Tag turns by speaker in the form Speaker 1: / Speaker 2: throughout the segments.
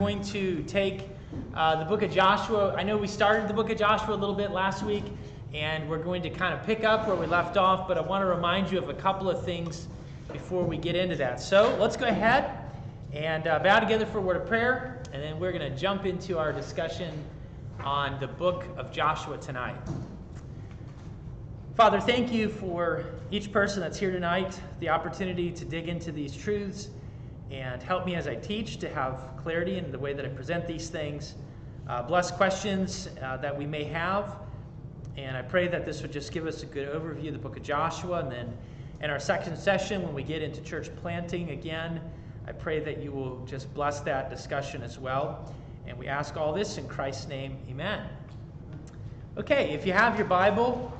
Speaker 1: Going to take the book of Joshua. I know we started the book of Joshua a little bit last week, and we're going to kind of pick up where we left off, but I want to remind you of a couple of things before we get into that. So let's go ahead and bow together for a word of prayer, and then we're going to jump into our discussion on the book of Joshua tonight. Father, thank you for each person that's here tonight, the opportunity to dig into these truths, and help me as I teach to have clarity in the way that I present these things. Bless questions that we may have. And I pray that this would just give us a good overview of the book of Joshua. And then in our second session, when we get into church planting again, I pray that you will just bless that discussion as well. And we ask all this in Christ's name, amen. Okay, if you have your Bible,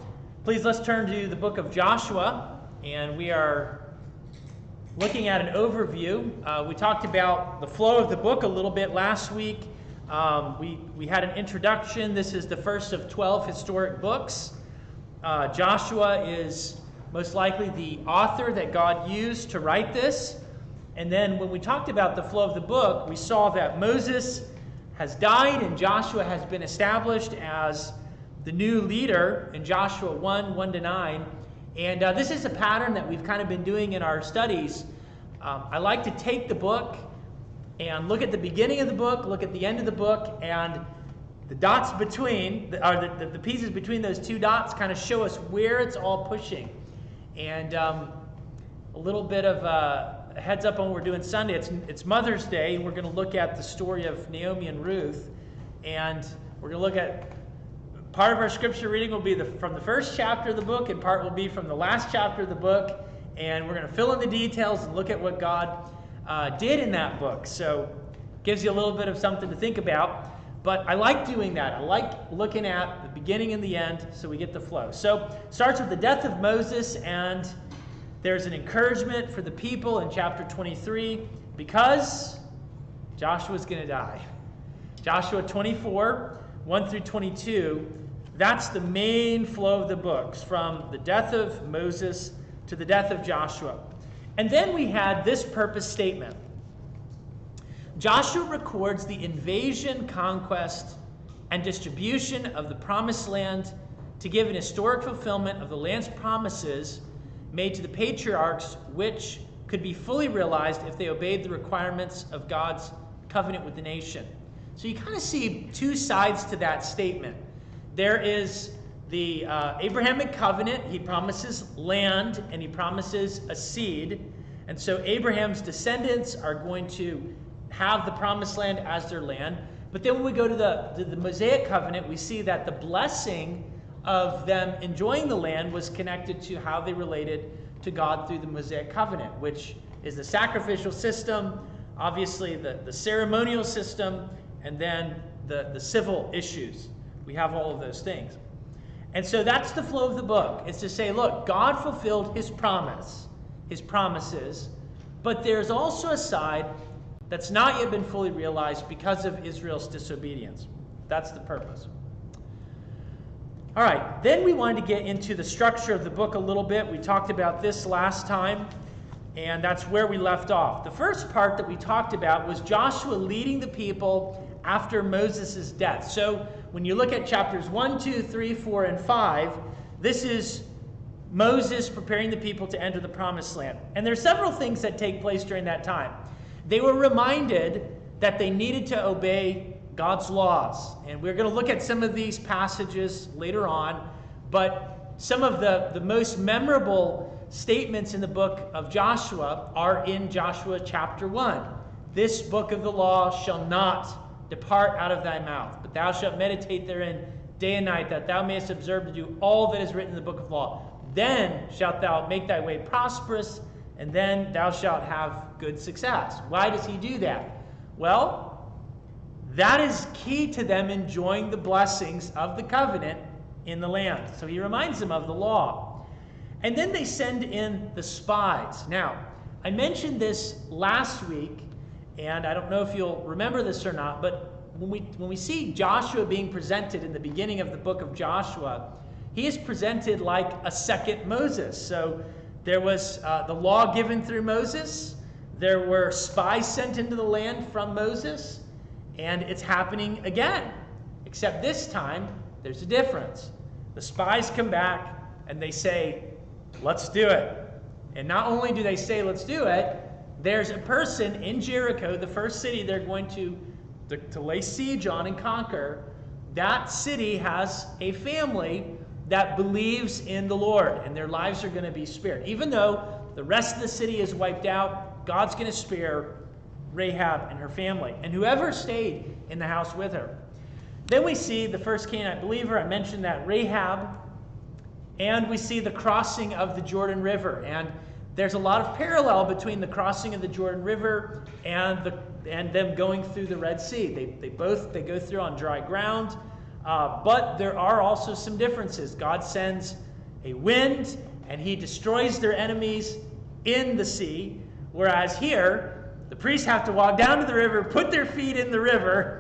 Speaker 1: please let's turn to the book of Joshua. And we are looking at an overview. We talked about the flow of the book a little bit last week. We had an introduction. This is the first of 12 historic books. Joshua is most likely the author that God used to write this. And then when we talked about the flow of the book, we saw that Moses has died and Joshua has been established as the new leader in Joshua 1:1-9. And this is a pattern that we've kind of been doing in our studies. I like to take the book and look at the beginning of the book, look at the end of the book, and the dots between, or the pieces between those two dots kind of show us where it's all pushing. And a little bit of a heads up on what we're doing Sunday. It's Mother's Day, and we're going to look at the story of Naomi and Ruth. And we're going to look at part of our scripture reading will be from the first chapter of the book, and part will be from the last chapter of the book. And we're going to fill in the details and look at what God did in that book. So it gives you a little bit of something to think about. But I like doing that. I like looking at the beginning and the end so we get the flow. So it starts with the death of Moses, and there's an encouragement for the people in chapter 23 because Joshua's going to die. Joshua 24, 1-22, that's the main flow of the books, from the death of Moses to the death of Joshua. And then we had this purpose statement. Joshua records the invasion, conquest, and distribution of the promised land to give an historic fulfillment of the land's promises made to the patriarchs, which could be fully realized if they obeyed the requirements of God's covenant with the nation. So you kind of see two sides to that statement. There is the Abrahamic covenant. He promises land and he promises a seed. And so Abraham's descendants are going to have the promised land as their land. But then when we go to the Mosaic covenant, we see that the blessing of them enjoying the land was connected to how they related to God through the Mosaic covenant, which is the sacrificial system, obviously the ceremonial system, and then the civil issues. We have all of those things. And so that's the flow of the book. It's to say, look, God fulfilled his promise, his promises, but there's also a side that's not yet been fully realized because of Israel's disobedience. That's the purpose. All right, then we wanted to get into the structure of the book a little bit. We talked about this last time, and that's where we left off. The first part that we talked about was Joshua leading the people after Moses' death. So when you look at chapters 1, 2, 3, 4, and 5, this is Moses preparing the people to enter the promised land. And there's several things that take place during that time. They were reminded that they needed to obey God's laws. And we're going to look at some of these passages later on. But some of the most memorable statements in the book of Joshua are in Joshua chapter 1. This book of the law shall not depart out of thy mouth, but thou shalt meditate therein day and night, that thou mayest observe to do all that is written in the book of law. Then shalt thou make thy way prosperous, and then thou shalt have good success. Why does he do that? Well, that is key to them enjoying the blessings of the covenant in the land. So he reminds them of the law. And then they send in the spies. Now, I mentioned this last week, and I don't know if you'll remember this or not, but when we see Joshua being presented in the beginning of the book of Joshua, he is presented like a second Moses. So there was the law given through Moses. There were spies sent into the land from Moses. And it's happening again, except this time there's a difference. The spies come back and they say, let's do it. And not only do they say, let's do it, there's a person in Jericho, the first city they're going to lay siege on and conquer. That city has a family that believes in the Lord, and their lives are going to be spared. Even though the rest of the city is wiped out, God's going to spare Rahab and her family, and whoever stayed in the house with her. Then we see the first Canaanite believer. I mentioned that, Rahab. And we see the crossing of the Jordan River. And there's a lot of parallel between the crossing of the Jordan River and them going through the Red Sea. They go through on dry ground, but there are also some differences. God sends a wind, and he destroys their enemies in the sea, whereas here, the priests have to walk down to the river, put their feet in the river,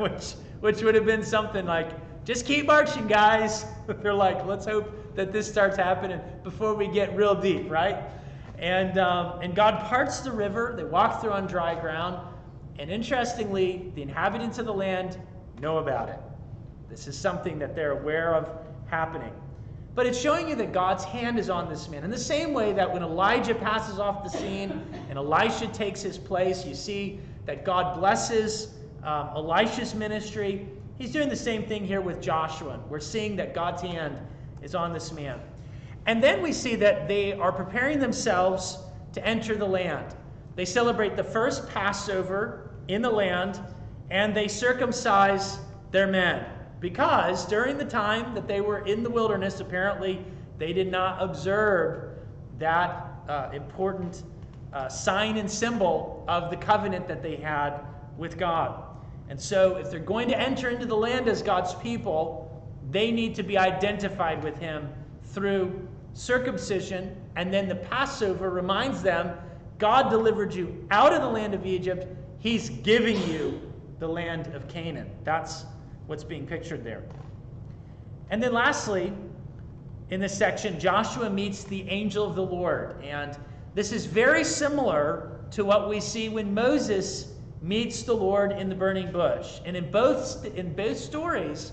Speaker 1: which would have been something like, just keep marching, guys. They're like, let's hope that this starts happening before we get real deep, right? And God parts the river. They walk through on dry ground. And interestingly, the inhabitants of the land know about it. This is something that they're aware of happening. But it's showing you that God's hand is on this man. In the same way that when Elijah passes off the scene and Elisha takes his place, you see that God blesses Elisha's ministry. He's doing the same thing here with Joshua. We're seeing that God's hand is on this man. And then we see that they are preparing themselves to enter the land. They celebrate the first Passover in the land, and they circumcise their men. Because during the time that they were in the wilderness, apparently they did not observe that important sign and symbol of the covenant that they had with God. And so if they're going to enter into the land as God's people, they need to be identified with him through circumcision. And then the Passover reminds them, God delivered you out of the land of Egypt. He's giving you the land of Canaan. That's what's being pictured there. And then lastly, in this section, Joshua meets the angel of the Lord. And this is very similar to what we see when Moses meets the Lord in the burning bush. And in both stories,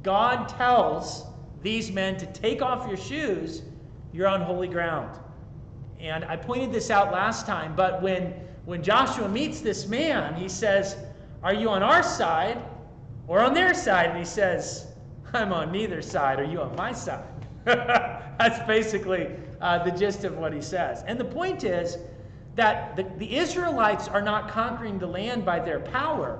Speaker 1: God tells these men to take off your shoes. You're on holy ground. And I pointed this out last time, but when Joshua meets this man, he says, are you on our side or on their side? And he says, I'm on neither side. Are you on my side? That's basically the gist of what he says. And the point is that the Israelites are not conquering the land by their power.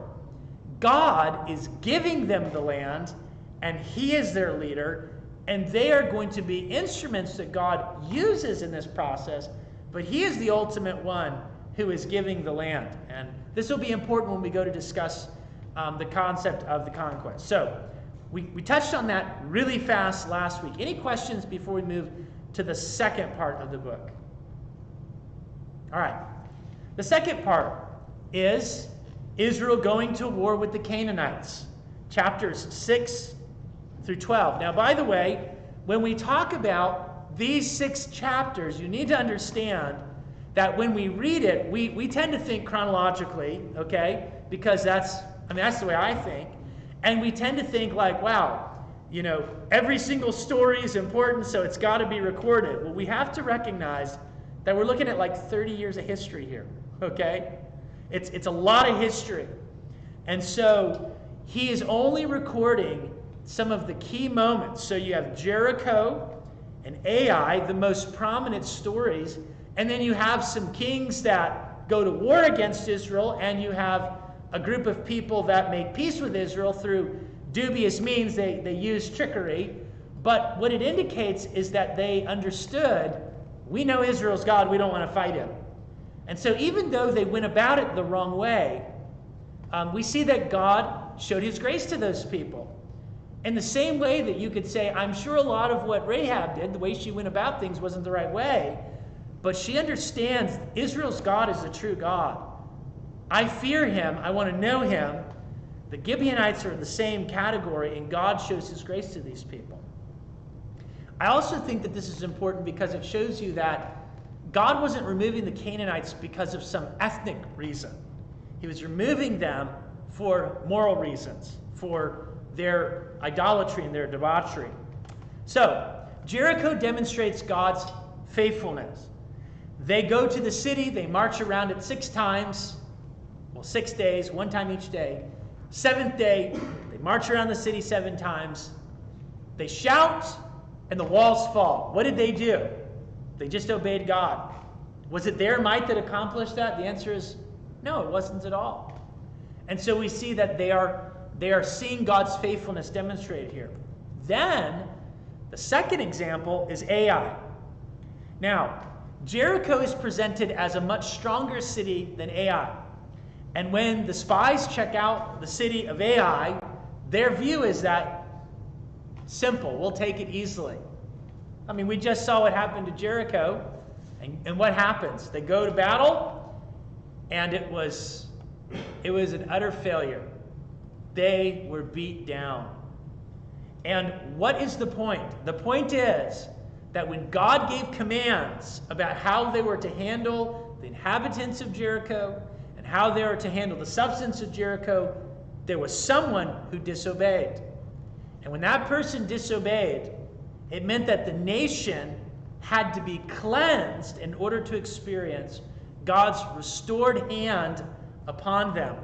Speaker 1: God is giving them the land, and he is their leader, and they are going to be instruments that God uses in this process, but he is the ultimate one who is giving the land. And this will be important when we go to discuss the concept of the conquest. So we touched on that really fast last week. Any questions before we move to the second part of the book? All right. The second part is Israel going to war with the Canaanites, chapters 6 through 12. Now, by the way, when we talk about these 6 chapters, you need to understand that when we read it, we tend to think chronologically, okay? Because that's the way I think. And we tend to think like, wow, every single story is important, so it's got to be recorded. Well, we have to recognize that we're looking at like 30 years of history here, okay? It's a lot of history. And so he is only recording some of the key moments. So you have Jericho and Ai, the most prominent stories, and then you have some kings that go to war against Israel, and you have a group of people that make peace with Israel through dubious means. They use trickery. But what it indicates is that they understood, we know Israel's God, we don't want to fight him. And so even though they went about it the wrong way, we see that God showed his grace to those people. In the same way that you could say, I'm sure a lot of what Rahab did, the way she went about things, wasn't the right way, but she understands Israel's God is the true God. I fear him. I want to know him. The Gibeonites are in the same category, and God shows his grace to these people. I also think that this is important because it shows you that God wasn't removing the Canaanites because of some ethnic reason. He was removing them for moral reasons, for their idolatry and their debauchery. So, Jericho demonstrates God's faithfulness. They go to the city, they march around it 6 times, 6 days, 1 time each day. 7th day, they march around the city 7 times. They shout, and the walls fall. What did they do? They just obeyed God. Was it their might that accomplished that? The answer is no, it wasn't at all. And so we see that they are seeing God's faithfulness demonstrated here. Then, the second example is Ai. Now, Jericho is presented as a much stronger city than Ai. And when the spies check out the city of Ai, their view is that simple, we'll take it easily. I mean, we just saw what happened to Jericho. And what happens? They go to battle, and it was an utter failure. They were beat down. And what is the point? The point is that when God gave commands about how they were to handle the inhabitants of Jericho and how they were to handle the substance of Jericho, there was someone who disobeyed. And when that person disobeyed, it meant that the nation had to be cleansed in order to experience God's restored hand upon them.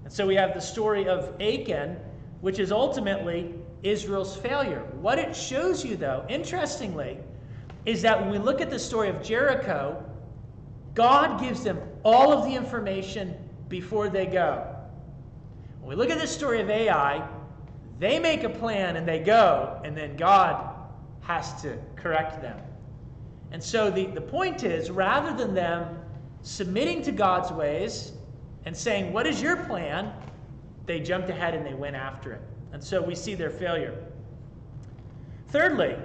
Speaker 1: And so we have the story of Achan, which is ultimately Israel's failure. What it shows you, though, interestingly, is that when we look at the story of Jericho, God gives them all of the information before they go. When we look at the story of Ai, they make a plan and they go, and then God has to correct them. And so the point is, rather than them submitting to God's ways and saying, what is your plan? They jumped ahead and they went after it. And so we see their failure. Thirdly,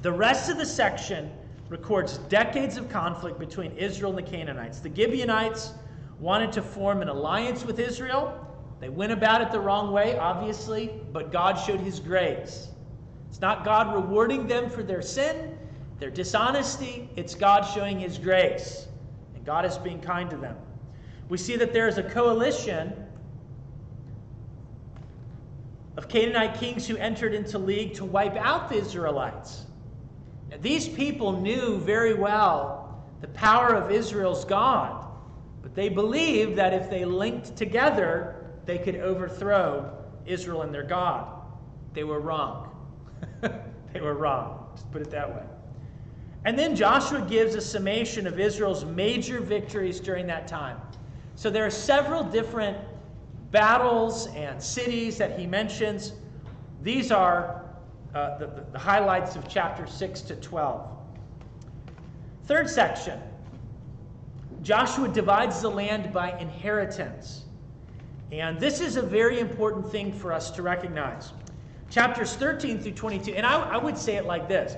Speaker 1: the rest of the section records decades of conflict between Israel and the Canaanites. The Gibeonites wanted to form an alliance with Israel. They went about it the wrong way, obviously, but God showed his grace. It's not God rewarding them for their sin, their dishonesty. It's God showing his grace. And God is being kind to them. We see that there is a coalition of Canaanite kings who entered into league to wipe out the Israelites. Now, these people knew very well the power of Israel's God, but they believed that if they linked together, they could overthrow Israel and their God. They were wrong. They were wrong. Just put it that way. And then Joshua gives a summation of Israel's major victories during that time. So there are several different battles and cities that he mentions. These are the highlights of chapter 6 to 12. Third section. Joshua divides the land by inheritance. And this is a very important thing for us to recognize. Chapters 13 through 22, and I would say it like this.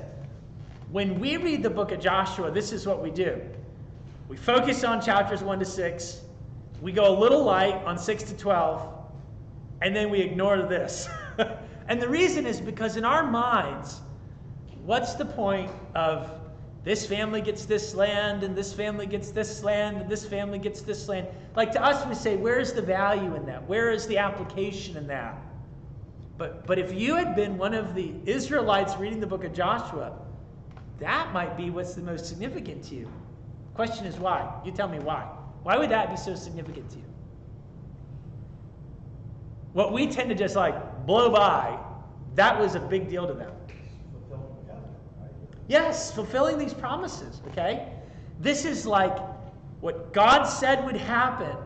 Speaker 1: When we read the book of Joshua, this is what we do. We focus on chapters 1 to 6. We go a little light on 6 to 12. And then we ignore this. And the reason is because in our minds, what's the point of this family gets this land, and this family gets this land, and this family gets this land? Like, to us, we say, where's the value in that? Where is the application in that? But if you had been one of the Israelites reading the book of Joshua, that might be what's the most significant to you. The question is why? You tell me why. Why would that be so significant to you? What we tend to just blow by, that was a big deal to them. Yes, fulfilling these promises, okay? This is like what God said would happen.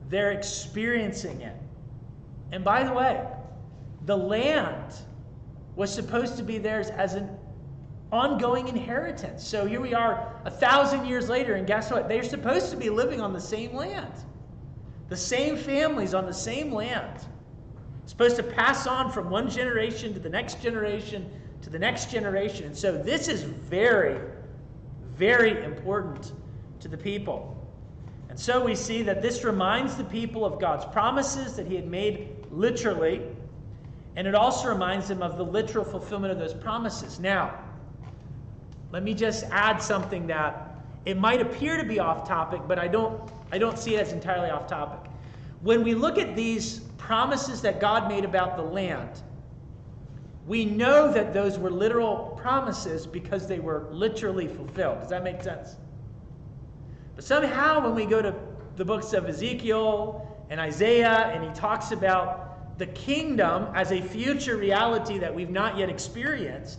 Speaker 1: They're experiencing it. And by the way, the land was supposed to be theirs as an ongoing inheritance. So here we are 1,000 years later, and guess what? They're supposed to be living on the same land. The same families on the same land. Supposed to pass on from one generation to the next generation to the next generation. And so this is very, very important to the people. And so we see that this reminds the people of God's promises that he had made literally, and it also reminds them of the literal fulfillment of those promises. Now, let me just add something that it might appear to be off topic, but I don't see it as entirely off topic. When we look at these promises that God made about the land, we know that those were literal promises because they were literally fulfilled. Does that make sense? But somehow when we go to the books of Ezekiel and Isaiah, and he talks about the kingdom as a future reality that we've not yet experienced,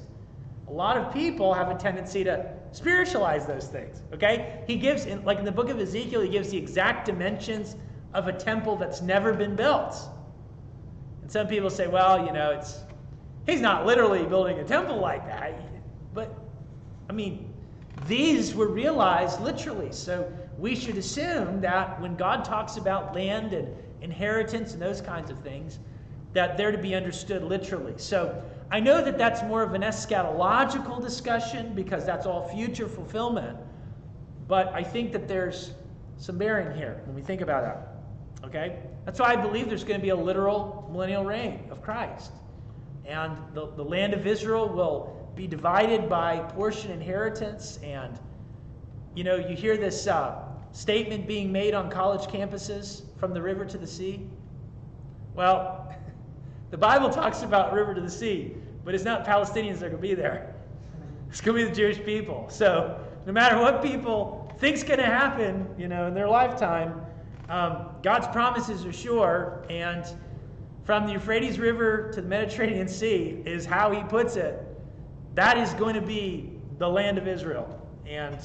Speaker 1: a lot of people have a tendency to spiritualize those things. Okay? He gives, like in the book of Ezekiel, he gives the exact dimensions of a temple that's never been built. And some people say, well, he's not literally building a temple like that. But, these were realized literally. So we should assume that when God talks about land and inheritance and those kinds of things, that they're to be understood literally. So I know that that's more of an eschatological discussion because that's all future fulfillment. But I think that there's some bearing here when we think about that. Okay? That's why I believe there's going to be a literal millennial reign of Christ. And the land of Israel will be divided by portion inheritance. And, you hear this statement being made on college campuses, from the river to the sea. Well, the Bible talks about river to the sea, but it's not Palestinians that are going to be there. It's going to be the Jewish people. So no matter what people think's going to happen, in their lifetime, God's promises are sure, and from the Euphrates River to the Mediterranean Sea is how he puts it. That is going to be the land of Israel. And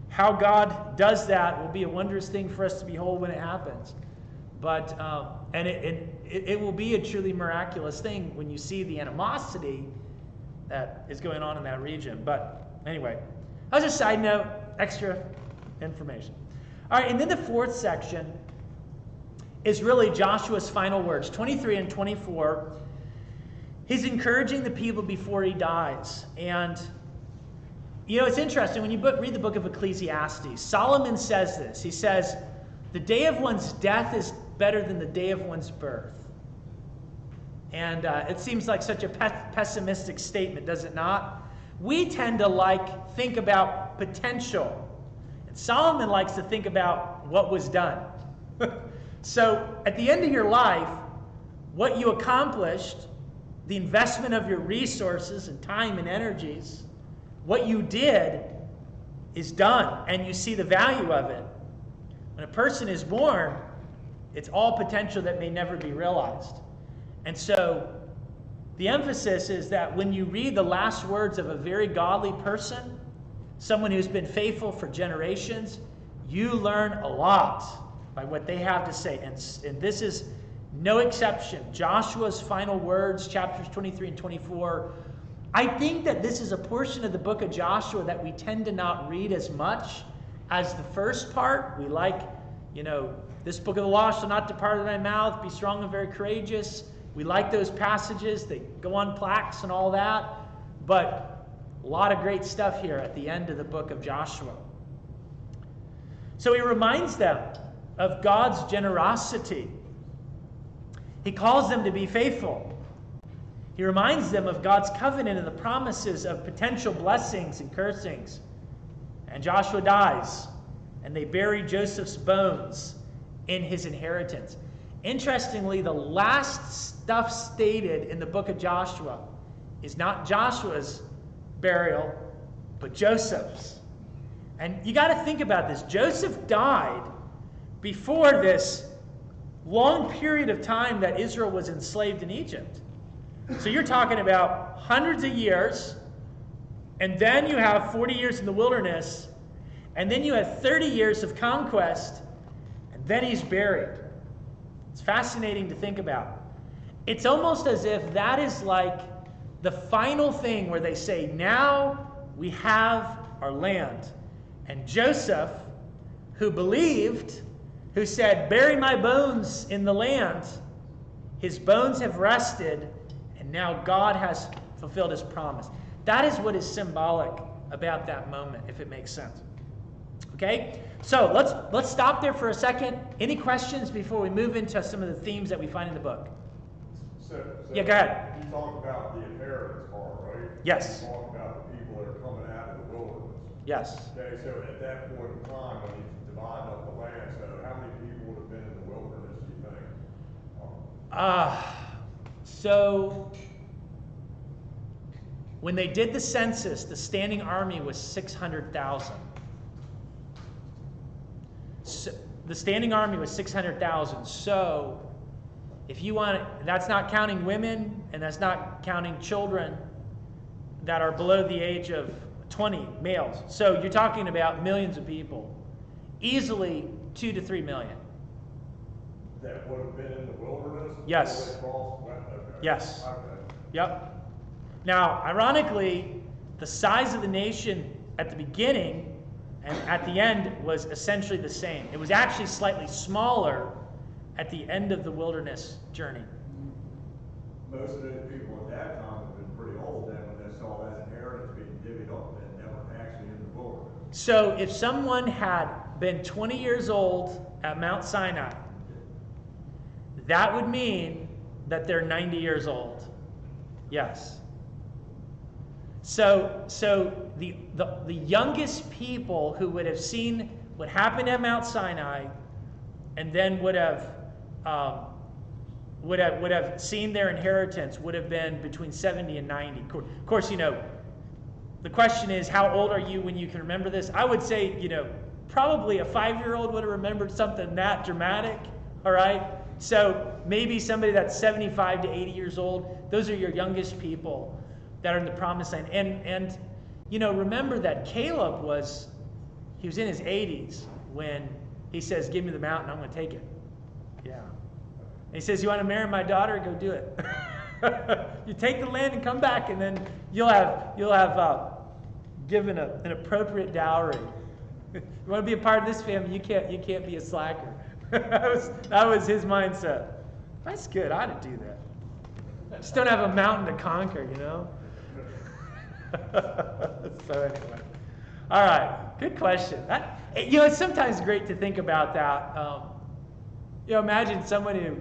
Speaker 1: how God does that will be a wondrous thing for us to behold when it happens. But and it will be a truly miraculous thing when you see the animosity that is going on in that region. But anyway, as a side note, extra information. All right, and then the fourth section is really Joshua's final words, 23 and 24. He's encouraging the people before he dies. And, it's interesting. When you read the book of Ecclesiastes, Solomon says this. He says, the day of one's death is better than the day of one's birth. And it seems like such a pessimistic statement, does it not? We tend to think about potential. And Solomon likes to think about what was done. So at the end of your life, what you accomplished, the investment of your resources and time and energies, what you did is done, and you see the value of it. When a person is born, it's all potential that may never be realized. And so the emphasis is that when you read the last words of a very godly person, someone who's been faithful for generations, you learn a lot by what they have to say. And this is no exception. Joshua's final words, chapters 23 and 24. I think that this is a portion of the book of Joshua that we tend to not read as much as the first part. We this book of the law shall not depart out of thy mouth, be strong and very courageous. We like those passages. They go on plaques and all that. But a lot of great stuff here at the end of the book of Joshua. So he reminds them of God's generosity. He calls them to be faithful. He reminds them of God's covenant and the promises of potential blessings and cursings. And Joshua dies, and they bury Joseph's bones in his inheritance. Interestingly, the last stuff stated in the book of Joshua is not Joshua's burial, but Joseph's. And you got to think about this. Joseph died before this long period of time that Israel was enslaved in Egypt. So you're talking about hundreds of years, and then you have 40 years in the wilderness, and then you have 30 years of conquest, and then he's buried. It's fascinating to think about. It's almost as if that is like the final thing where they say, now we have our land. And Joseph, who believed, who said, bury my bones in the land, his bones have rested, and now God has fulfilled his promise. That is what is symbolic about that moment, if it makes sense. Okay? So let's stop there for a second. Any questions before we move into some of the themes that we find in the book?
Speaker 2: So
Speaker 1: yeah, go ahead.
Speaker 2: You talked about the inheritance part, right?
Speaker 1: Yes.
Speaker 2: You talked about the people that are coming out of the wilderness.
Speaker 1: Yes.
Speaker 2: Okay, so at that point in time, when he's dividing up the land, so how many people would have been in the wilderness, do you think?
Speaker 1: So when they did the census, the standing army was 600,000. So, the standing army was 600,000. So if you want, that's not counting women and that's not counting children that are below the age of 20, males. So you're talking about millions of people, easily 2 to 3 million.
Speaker 2: That would have been in the wilderness?
Speaker 1: Yes.
Speaker 2: Before they crossed? Okay.
Speaker 1: Yes.
Speaker 2: Okay.
Speaker 1: Yep. Now, ironically, the size of the nation at the beginning and at the end was essentially the same. It was actually slightly smaller at the end of the wilderness journey.
Speaker 2: Most of those people at that time have been pretty old then when they saw that inheritance being divvied up and they were actually in the wilderness.
Speaker 1: So if someone had been 20 years old at Mount Sinai, that would mean that they're 90 years old. Yes. So the youngest people who would have seen what happened at Mount Sinai, and then would have seen their inheritance, would have been between 70 and 90. Of course, you know, the question is, how old are you when you can remember this? I would say, you know, probably a 5-year-old would have remembered something that dramatic. All right. So maybe somebody that's 75 to 80 years old. Those are your youngest people that are in the promised land. And you know, remember that Caleb he was in his 80s when he says, give me the mountain, I'm going to take it. Yeah. And he says, you want to marry my daughter? Go do it. You take the land and come back, and then you'll have given an appropriate dowry. You want to be a part of this family, you can't be a slacker. that was his mindset. That's good. I ought to do that. Just don't have a mountain to conquer, you know? So anyway. All right. Good question. You know, it's sometimes great to think about that. You know, imagine someone who,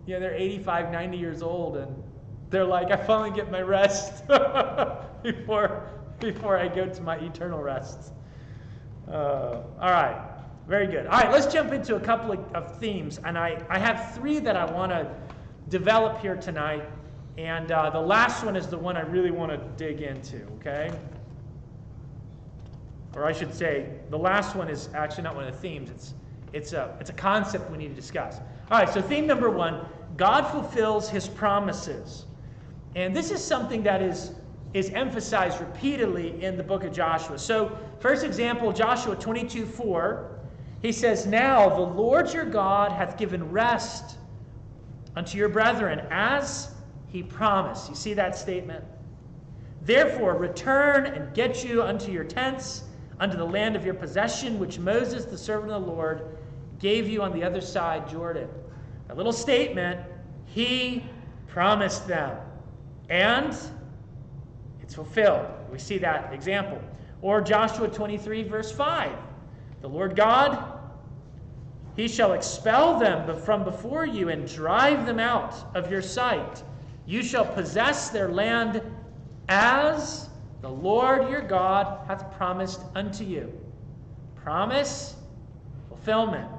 Speaker 1: you know, they're 85, 90 years old, and they're like, I finally get my rest before I go to my eternal rest. All right. Very good. All right, let's jump into a couple of themes. And I have 3 that I want to develop here tonight. And the last one is the one I really want to dig into, okay? Or I should say, the last one is actually not one of the themes. It's a concept we need to discuss. All right, so theme number 1, God fulfills his promises. And this is something that is emphasized repeatedly in the book of Joshua. So, first example, Joshua 22:4. He says, now the Lord your God hath given rest unto your brethren, as he promised. You see that statement? Therefore return and get you unto your tents, unto the land of your possession, which Moses, the servant of the Lord, gave you on the other side Jordan. A little statement, he promised them. And it's fulfilled. We see that example. Or Joshua 23, verse 5. The Lord God, he shall expel them from before you and drive them out of your sight. You shall possess their land as the Lord your God hath promised unto you. Promise, fulfillment.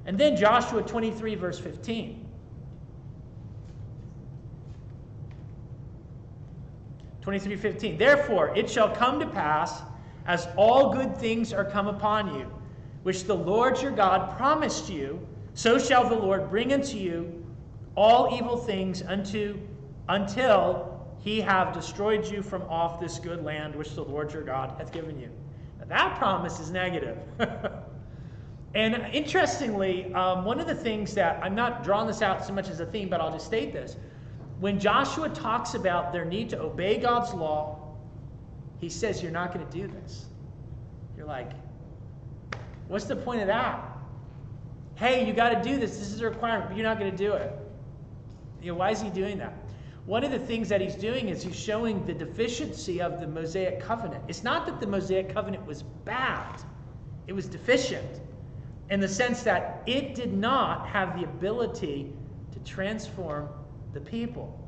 Speaker 1: And then Joshua 23, verse 15. 23:15. Therefore it shall come to pass, as all good things are come upon you, which the Lord your God promised you, so shall the Lord bring unto you all evil things until he have destroyed you from off this good land which the Lord your God hath given you. Now, that promise is negative. And interestingly, one of the things that, I'm not drawing this out so much as a theme, but I'll just state this. When Joshua talks about their need to obey God's law, he says, you're not going to do this. You're like, what's the point of that? Hey, you got to do this. This is a requirement, but you're not going to do it. You know, why is he doing that? One of the things that he's doing is he's showing the deficiency of the Mosaic covenant. It's not that the Mosaic covenant was bad. It was deficient in the sense that it did not have the ability to transform the people.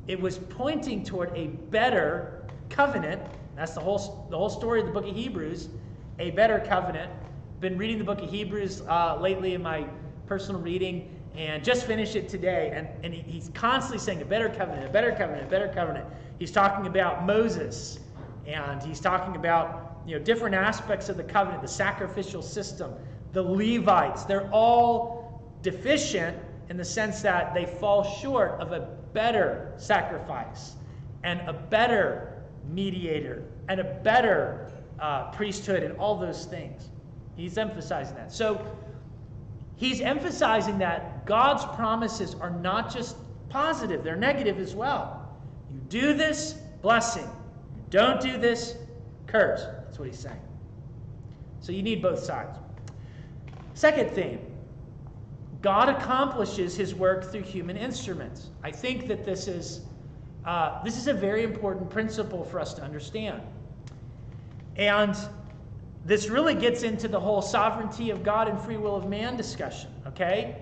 Speaker 1: It was pointing toward a better covenant. That's the whole story of the book of Hebrews, a better covenant. Been reading the book of Hebrews lately in my personal reading, and just finished it today. And he's constantly saying a better covenant, a better covenant, a better covenant. He's talking about Moses, and he's talking about, you know, different aspects of the covenant, the sacrificial system, the Levites. They're all deficient in the sense that they fall short of a better sacrifice and a better mediator and a better priesthood and all those things. He's emphasizing that. So he's emphasizing that God's promises are not just positive, they're negative as well. You do this, blessing. You don't do this, curse. That's what he's saying. So you need both sides. Second theme, God accomplishes his work through human instruments. I think that this is a very important principle for us to understand. And this really gets into the whole sovereignty of God and free will of man discussion, okay?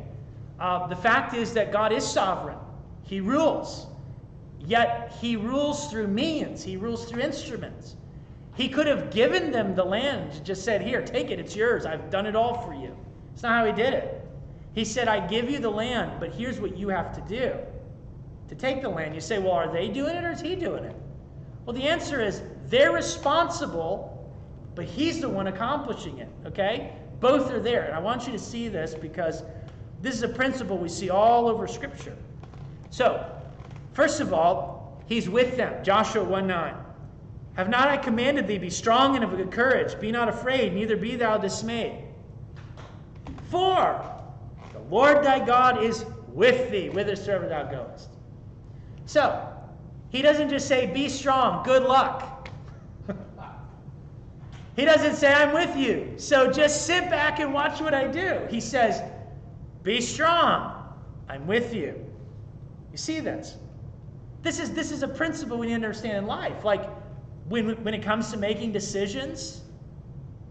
Speaker 1: The fact is that God is sovereign. He rules. Yet he rules through means. He rules through instruments. He could have given them the land, just said, here, take it, it's yours. I've done it all for you. It's not how he did it. He said, I give you the land, but here's what you have to do to take the land. You say, well, are they doing it or is he doing it? Well, the answer is they're responsible, but he's the one accomplishing it, okay? Both are there. And I want you to see this because this is a principle we see all over Scripture. So, first of all, he's with them. Joshua 1:9. Have not I commanded thee, be strong and of good courage, be not afraid, neither be thou dismayed. For the Lord thy God is with thee, whithersoever thou goest. So, he doesn't just say, be strong, good luck. He doesn't say, I'm with you, so just sit back and watch what I do. He says, be strong, I'm with you. You see this? This is a principle we need to understand in life. Like, when it comes to making decisions,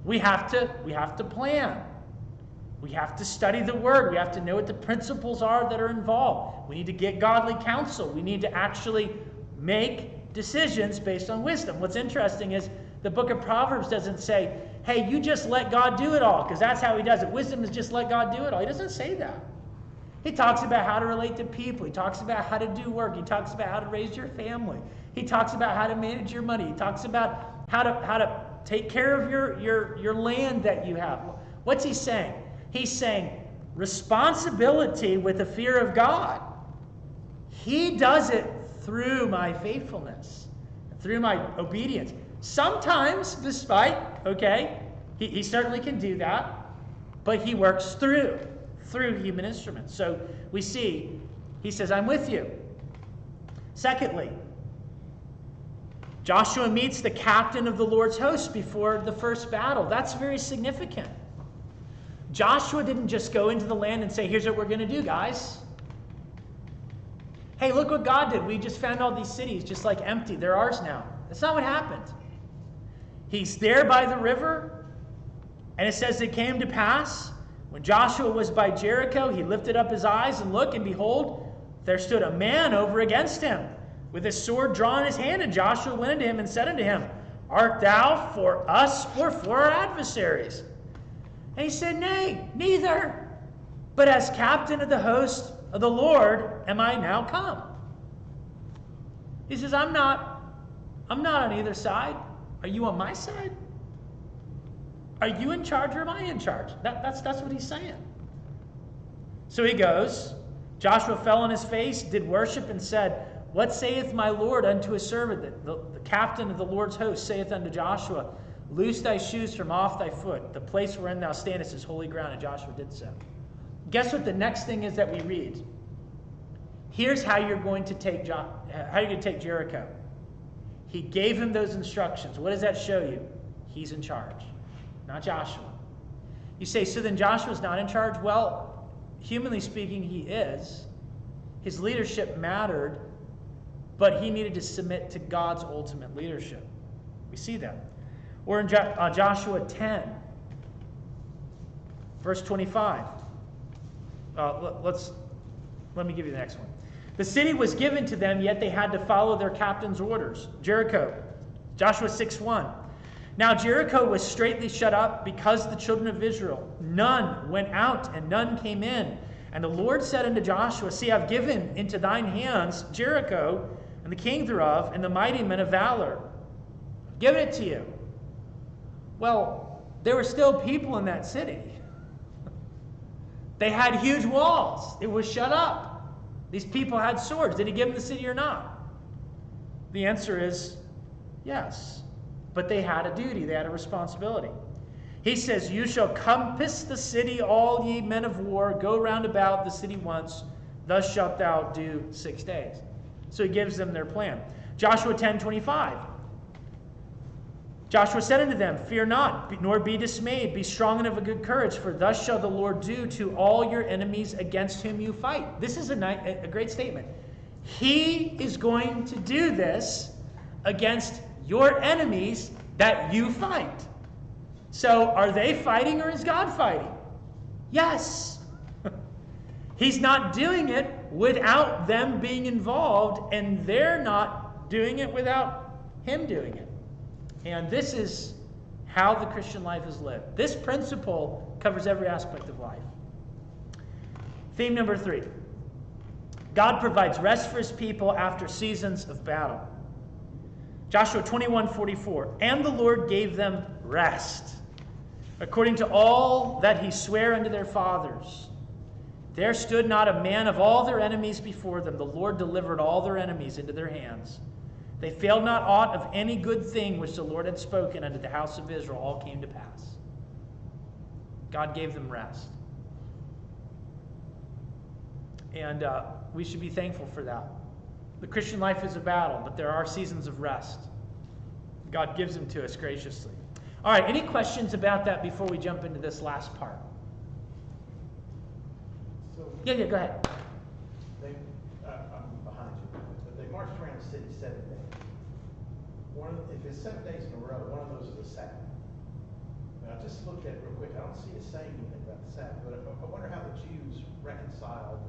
Speaker 1: we have to plan. We have to study the Word. We have to know what the principles are that are involved. We need to get godly counsel. We need to actually make decisions based on wisdom. What's interesting is the book of Proverbs doesn't say, hey, you just let God do it all, because that's how he does it. Wisdom is just let God do it all. He doesn't say that. He talks about how to relate to people. He talks about how to do work. He talks about how to raise your family. He talks about how to manage your money. He talks about how to take care of your land that you have. What's he saying? He's saying responsibility with the fear of God. He does it through my faithfulness, through my obedience. Sometimes, despite, okay, he certainly can do that, but he works through human instruments. So we see, he says, I'm with you. Secondly, Joshua meets the captain of the Lord's host before the first battle. That's very significant. Joshua didn't just go into the land and say, here's what we're going to do, guys. Hey, look what God did. We just found all these cities just like empty. They're ours now. That's not what happened. He's there by the river, and it says it came to pass, when Joshua was by Jericho, he lifted up his eyes and looked, and behold, there stood a man over against him, with his sword drawn in his hand. And Joshua went unto him and said unto him, Art thou for us or for our adversaries? And he said, Nay, neither. But as captain of the host of the Lord am I now come. He says, I'm not on either side. Are you on my side? Are you in charge or am I in charge? That's what he's saying. So he goes. Joshua fell on his face, did worship, and said, What saith my Lord unto his servant? The captain of the Lord's host saith unto Joshua, Loose thy shoes from off thy foot. The place wherein thou standest is holy ground. And Joshua did so. Guess what the next thing is that we read? Here's how you're going to take Jericho. He gave him those instructions. What does that show you? He's in charge, not Joshua. You say, so then Joshua's not in charge? Well, humanly speaking, he is. His leadership mattered, but he needed to submit to God's ultimate leadership. We see that. Or in Joshua 10, verse 25. Let me give you the next one. The city was given to them, yet they had to follow their captain's orders. Jericho, Joshua 6:1. Now Jericho was straitly shut up because the children of Israel. None went out and none came in. And the Lord said unto Joshua, See, I've given into thine hands Jericho, and the king thereof, and the mighty men of valor. I've given it to you. Well, there were still people in that city. They had huge walls. It was shut up. These people had swords. Did he give them the city or not? The answer is yes. But they had a duty. They had a responsibility. He says, You shall compass the city, all ye men of war. Go round about the city once. Thus shalt thou do 6 days. So he gives them their plan. Joshua 10:25. Joshua said unto them, Fear not, nor be dismayed. Be strong and of a good courage, for thus shall the Lord do to all your enemies against whom you fight. This is a great statement. He is going to do this against your enemies that you fight. So are they fighting or is God fighting? Yes. He's not doing it without them being involved, and they're not doing it without him doing it. And this is how the Christian life is lived. This principle covers every aspect of life. Theme number 3. God provides rest for his people after seasons of battle. Joshua 21:44. And the Lord gave them rest, according to all that he sware unto their fathers. There stood not a man of all their enemies before them. The Lord delivered all their enemies into their hands. They failed not aught of any good thing which the Lord had spoken unto the house of Israel. All came to pass. God gave them rest. And we should be thankful for that. The Christian life is a battle, but there are seasons of rest. God gives them to us graciously. All right, any questions about that before we jump into this last part?
Speaker 3: So
Speaker 1: Yeah, go ahead.
Speaker 3: I'm behind you, but they marched around the city 7 days. If it's 7 days in a row, one of those is a Sabbath. Now, I just looked at it real quick. I don't see it saying anything about the Sabbath, but I wonder how the Jews reconciled,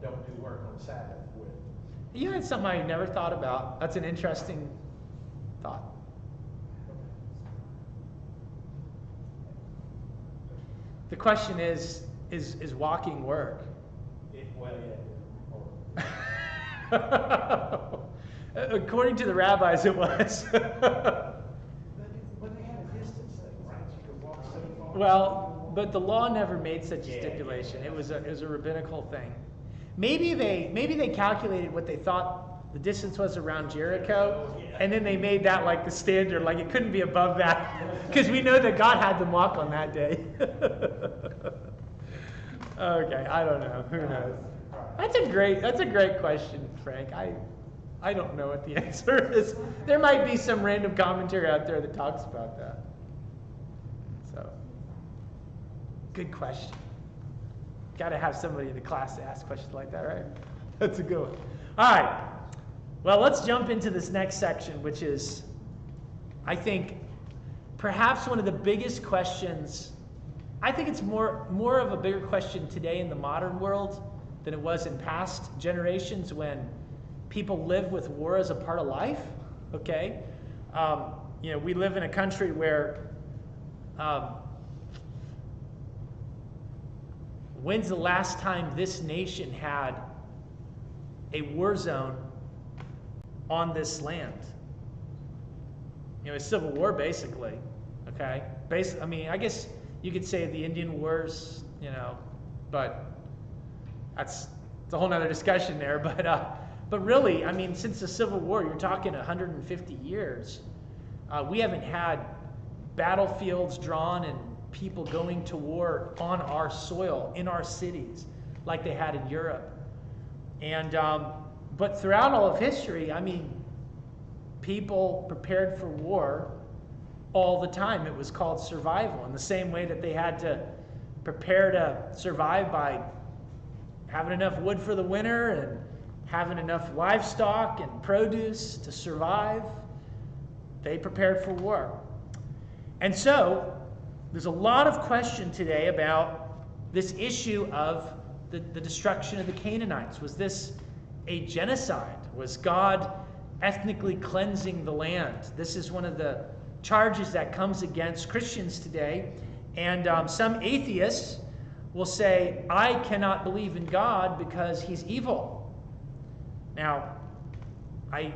Speaker 3: don't do work on the Sabbath with.
Speaker 1: You had something I never thought about. That's an interesting thought. The question is walking work? According to the rabbis, it was.
Speaker 3: But they had a distance thing, right? You could walk so far.
Speaker 1: Well, but the law never made such a stipulation. It was a rabbinical thing. Maybe they calculated what they thought the distance was around Jericho, and then they made that like the standard, like it couldn't be above that, because we know that God had them walk on that day. Okay, I don't know. Who knows? That's a great question, Frank. I don't know what the answer is. There might be some random commentary out there that talks about that. So, good question. Got to have somebody in the class to ask questions like that, right? That's a good one. All right. Well, let's jump into this next section, which is, I think, perhaps one of the biggest questions. I think it's more of a bigger question today in the modern world than it was in past generations when people live with war as a part of life. Okay, we live in a country where when's the last time this nation had a war zone on this land? A civil war, basically. Okay, I guess you could say the Indian Wars, but it's a whole nother discussion there. But really, since the Civil War, you're talking 150 years. We haven't had battlefields drawn and people going to war on our soil, in our cities, like they had in Europe. And but throughout all of history, people prepared for war all the time. It was called survival, in the same way that they had to prepare to survive by having enough wood for the winter and having enough livestock and produce to survive. They prepared for war. And so there's a lot of question today about this issue of the destruction of the Canaanites. Was this a genocide? Was God ethnically cleansing the land? This is one of the charges that comes against Christians today. And some atheists will say, I cannot believe in God because he's evil. Now, I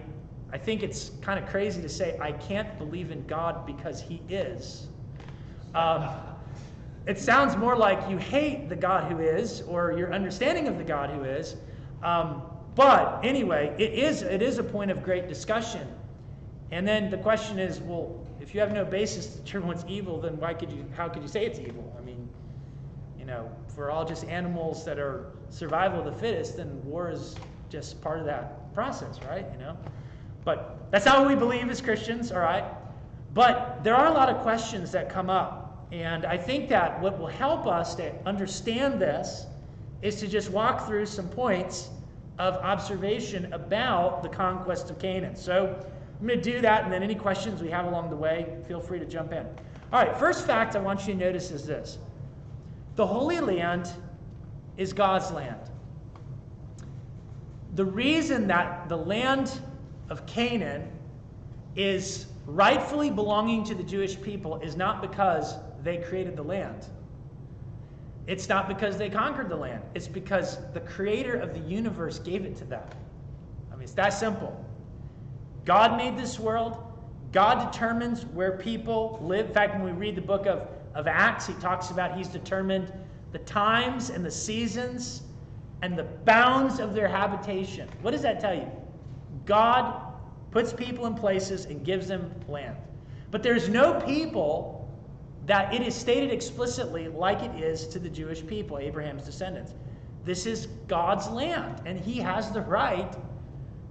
Speaker 1: think it's kind of crazy to say I can't believe in God because he is. It sounds more like you hate the God who is, or your understanding of the God who is. But anyway, it is a point of great discussion. And then the question is, well, if you have no basis to determine what's evil, then how could you say it's evil? I mean, if we're all just animals that are survival of the fittest, then war is just part of that process, right? But that's not what we believe as Christians, all right? But there are a lot of questions that come up. And I think that what will help us to understand this is to just walk through some points of observation about the conquest of Canaan. So I'm going to do that, and then any questions we have along the way, feel free to jump in. All right, first fact I want you to notice is this. The Holy Land is God's land. The reason that the land of Canaan is rightfully belonging to the Jewish people is not because they created the land. It's not because they conquered the land. It's because the creator of the universe gave it to them. I mean, it's that simple. God made this world. God determines where people live. In fact, when we read the book of Acts, he talks about he's determined the times and the seasons and the bounds of their habitation. What does that tell you? God puts people in places and gives them land. But there's no people that it is stated explicitly like it is to the Jewish people, Abraham's descendants. This is God's land, and he has the right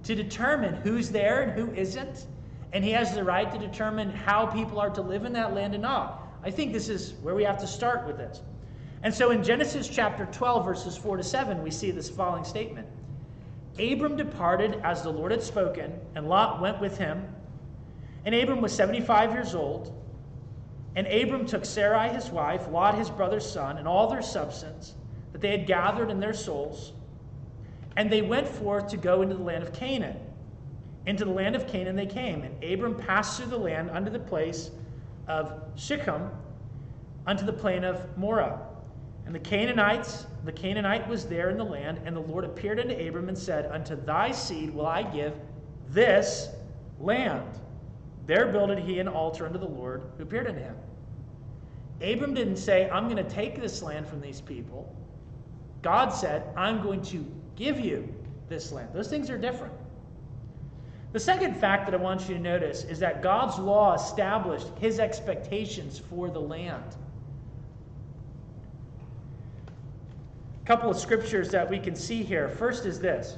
Speaker 1: to determine who's there and who isn't, and he has the right to determine how people are to live in that land and not. I think this is where we have to start with this. And so in Genesis chapter 12, verses 4 to 7, we see this following statement. Abram departed as the Lord had spoken, and Lot went with him. And Abram was 75 years old. And Abram took Sarai his wife, Lot his brother's son, and all their substance that they had gathered in their souls. And they went forth to go into the land of Canaan. Into the land of Canaan they came. And Abram passed through the land unto the place of Shechem, unto the plain of Moreh. And the Canaanite was there in the land, and the Lord appeared unto Abram and said, Unto thy seed will I give this land. There builded he an altar unto the Lord who appeared unto him. Abram didn't say, I'm going to take this land from these people. God said, I'm going to give you this land. Those things are different. The second fact that I want you to notice is that God's law established his expectations for the land. A couple of scriptures that we can see here. First is this.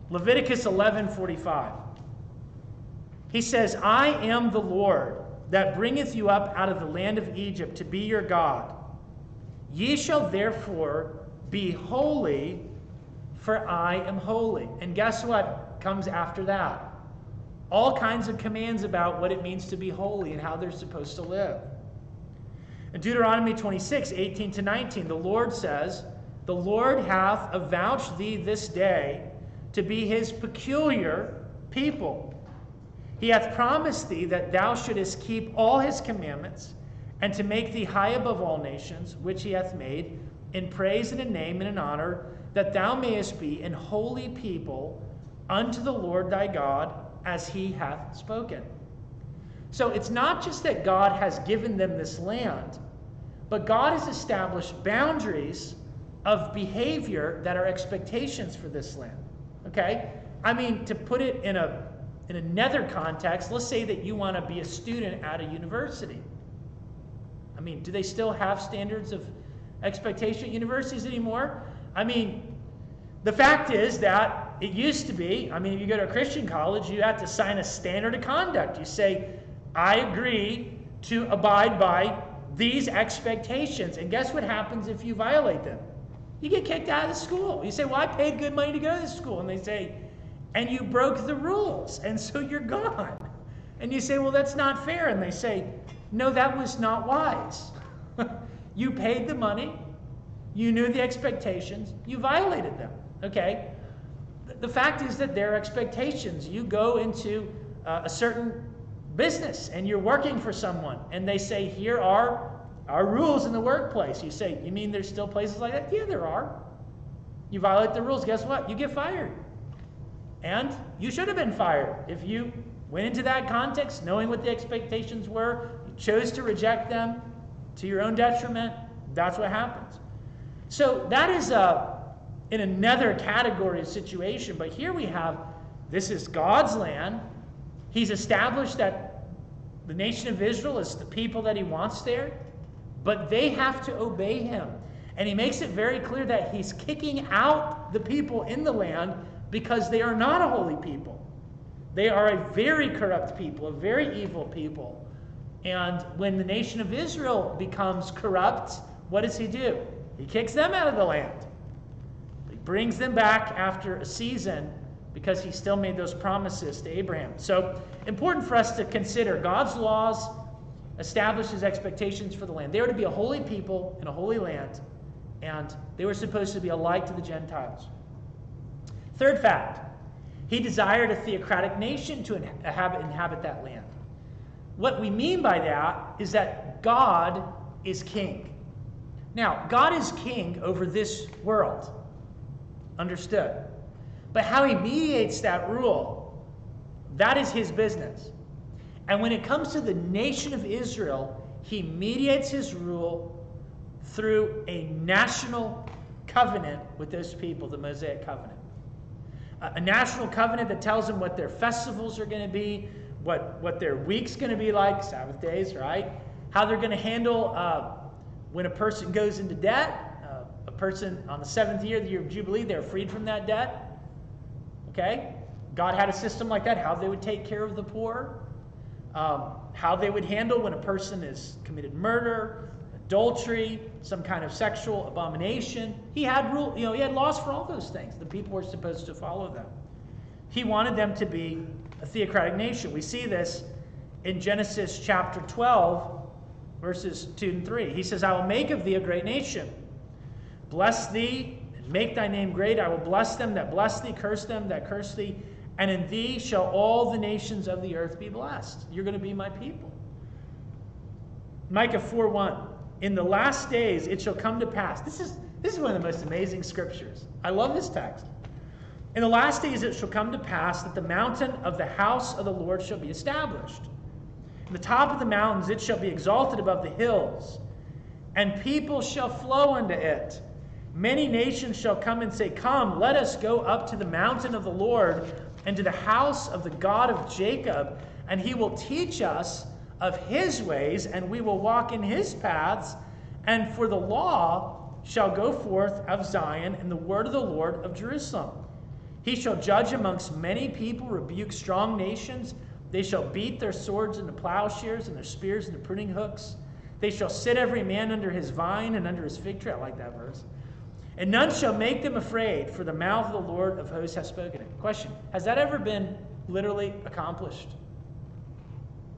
Speaker 1: Leviticus 11:45. He says, I am the Lord that bringeth you up out of the land of Egypt to be your God. Ye shall therefore be holy, for I am holy. And guess what comes after that? All kinds of commands about what it means to be holy and how they're supposed to live. In Deuteronomy 26:18-19, the Lord says, The Lord hath avouched thee this day to be his peculiar people. He hath promised thee that thou shouldest keep all his commandments, and to make thee high above all nations, which he hath made, in praise and in name and in honor, that thou mayest be an holy people unto the Lord thy God, as he hath spoken. So it's not just that God has given them this land, but God has established boundaries of behavior that are expectations for this land. Okay? I mean, to put it in another context, let's say that you want to be a student at a university. I mean, do they still have standards of expectation at universities anymore? I mean, the fact is that it used to be, I mean, if you go to a Christian college, you have to sign a standard of conduct. You say, I agree to abide by these expectations. And guess what happens if you violate them? You get kicked out of the school. You say, well, I paid good money to go to this school. And they say, and you broke the rules, and so you're gone. And you say, well, that's not fair. And they say, no, that was not wise. You paid the money. You knew the expectations. You violated them. Okay? The fact is that their expectations, you go into a certain business and you're working for someone and they say, here are Our rules in the workplace. You say, you mean there's still places like that? Yeah, there are. You violate the rules, guess what? You get fired. And you should have been fired. If you went into that context knowing what the expectations were, you chose to reject them to your own detriment, that's what happens. So that is in another category of situation. But here we have, this is God's land. He's established that the nation of Israel is the people that he wants there, but they have to obey him. And he makes it very clear that he's kicking out the people in the land because they are not a holy people. They are a very corrupt people, a very evil people. And when the nation of Israel becomes corrupt, what does he do? He kicks them out of the land. He brings them back after a season because he still made those promises to Abraham. So, important for us to consider God's laws establish his expectations for the land. They were to be a holy people in a holy land, and they were supposed to be a light to the Gentiles. Third fact, he desired a theocratic nation to inhabit that land. What we mean by that is that God is king. Now, God is king over this world. Understood. But how he mediates that rule, that is his business. And when it comes to the nation of Israel, he mediates his rule through a national covenant with those people, the Mosaic covenant. A national covenant that tells them what their festivals are going to be, what their week's going to be like, Sabbath days, right? How they're going to handle when a person goes into debt. A person on the 7th year, the year of Jubilee, they're freed from that debt. Okay? God had a system like that, how they would take care of the poor, how they would handle when a person has committed murder, adultery, some kind of sexual abomination. He had he had laws for all those things. The people were supposed to follow them. He wanted them to be a theocratic nation. We see this in Genesis chapter 12, verses 2 and 3. He says, I will make of thee a great nation. Bless thee, and make thy name great. I will bless them that bless thee, curse them that curse thee. And in thee shall all the nations of the earth be blessed. You're going to be my people. Micah 4:1. In the last days it shall come to pass. This is one of the most amazing scriptures. I love this text. In the last days it shall come to pass that the mountain of the house of the Lord shall be established. In the top of the mountains it shall be exalted above the hills, and people shall flow unto it. Many nations shall come and say, Come, let us go up to the mountain of the Lord, and to the house of the God of Jacob, and he will teach us of his ways, and we will walk in his paths. And for the law shall go forth of Zion, and the word of the Lord of Jerusalem. He shall judge amongst many people, rebuke strong nations. They shall beat their swords into plowshares, and their spears into pruning hooks. They shall sit every man under his vine and under his fig tree. I like that verse. And none shall make them afraid, for the mouth of the Lord of hosts has spoken it. Question, has that ever been literally accomplished?